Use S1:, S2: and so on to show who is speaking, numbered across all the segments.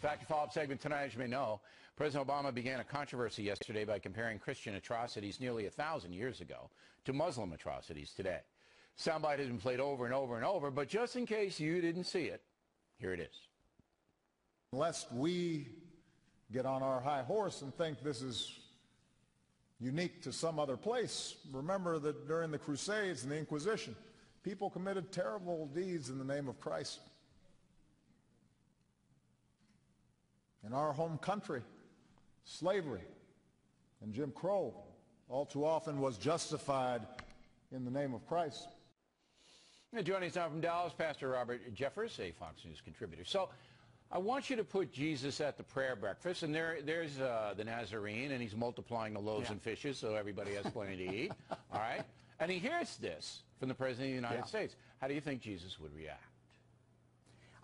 S1: Back to follow-up segment tonight. As you may know, President Obama began a controversy yesterday by comparing Christian atrocities nearly 1,000 years ago to Muslim atrocities today. Soundbite has been played over and over and over, but just in case you didn't see it, here it is.
S2: Lest we get on our high horse and think this is unique to some other place, remember that during the Crusades and the Inquisition, people committed terrible deeds in the name of Christ. In our home country, slavery and Jim Crow all too often was justified in the name of Christ.
S1: Joining us now from Dallas, Pastor Robert Jeffress, a Fox News contributor. So I want you to put Jesus at the prayer breakfast, and there's the Nazarene, and he's multiplying the loaves and fishes so everybody has plenty to eat, all right? And he hears this from the President of the United States. How do you think Jesus would react?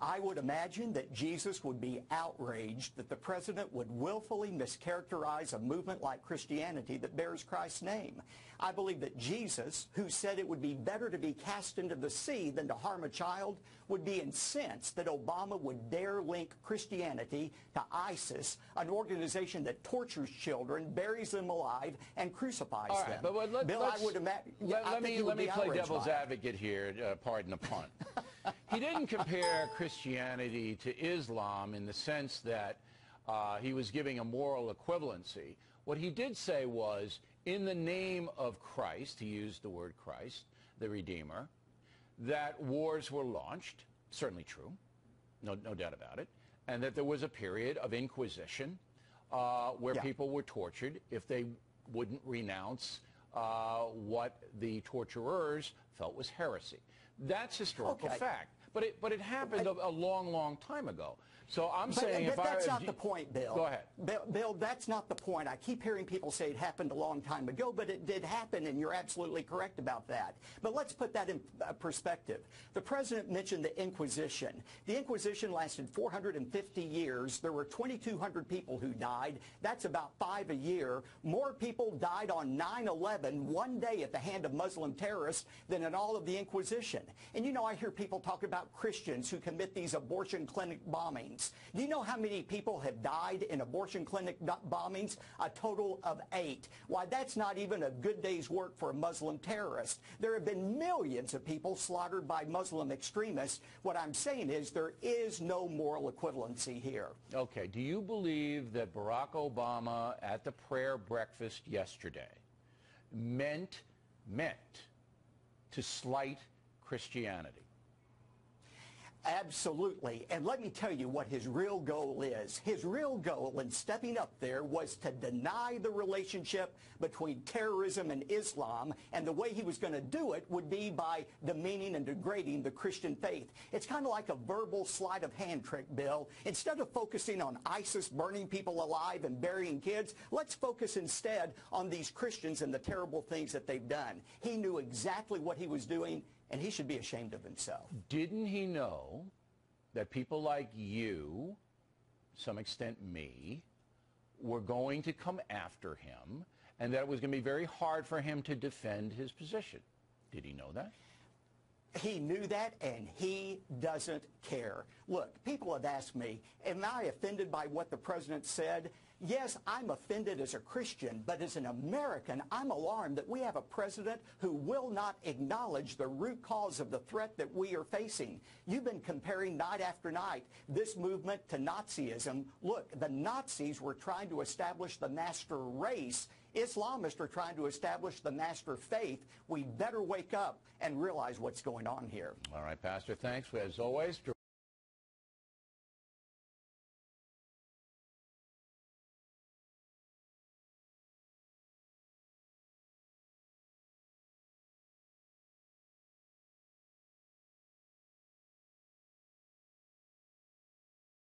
S3: I would imagine that Jesus would be outraged that the president would willfully mischaracterize a movement like Christianity that bears Christ's name. I believe that Jesus, who said it would be better to be cast into the sea than to harm a child, would be incensed that Obama would dare link Christianity to ISIS, an organization that tortures children, buries them alive, and crucifies them.
S1: But
S3: Bill, I would imagine.
S1: Let me play devil's advocate here, pardon the pun. He didn't compare Christianity to Islam in the sense that he was giving a moral equivalency. What he did say was, in the name of Christ, he used the word Christ, the Redeemer, that wars were launched, certainly true, no doubt about it, and that there was a period of inquisition where people were tortured if they wouldn't renounce what the torturers felt was heresy. That's historical fact. But it happened a long time ago. So I'm saying
S3: that's not the point, Bill.
S1: Go ahead.
S3: Bill, that's not the point. I keep hearing people say it happened a long time ago, but it did happen, and you're absolutely correct about that. But let's put that in perspective. The president mentioned the Inquisition. The Inquisition lasted 450 years. There were 2,200 people who died. That's about 5 a year. More people died on 9/11 one day at the hand of Muslim terrorists than in all of the Inquisition. And you know, I hear people talk about Christians who commit these abortion clinic bombings. Do you know how many people have died in abortion clinic bombings? A total of 8. Why, that's not even a good day's work for a Muslim terrorist. There have been millions of people slaughtered by Muslim extremists. What I'm saying is there is no moral equivalency here.
S1: Okay. Do you believe that Barack Obama at the prayer breakfast yesterday meant to slight Christianity?
S3: Absolutely. And let me tell you what his real goal is. His real goal in stepping up there was to deny the relationship between terrorism and Islam, and the way he was going to do it would be by demeaning and degrading the Christian faith. It's kind of like a verbal sleight of hand trick, Bill. Instead of focusing on ISIS burning people alive and burying kids, let's focus instead on these Christians and the terrible things that they've done. He knew exactly what he was doing, and he should be ashamed of himself.
S1: Didn't he know that people like you, to some extent me, were going to come after him, and that it was going to be very hard for him to defend his position? Did he know that?
S3: He knew that, and he doesn't care. Look, people have asked me, am I offended by what the president said? Yes, I'm offended as a Christian, but as an American, I'm alarmed that we have a president who will not acknowledge the root cause of the threat that we are facing. You've been comparing night after night this movement to Nazism. Look, the Nazis were trying to establish the master race. Islamists are trying to establish the master faith. We better wake up and realize what's going on here.
S1: All right, Pastor, thanks. As always.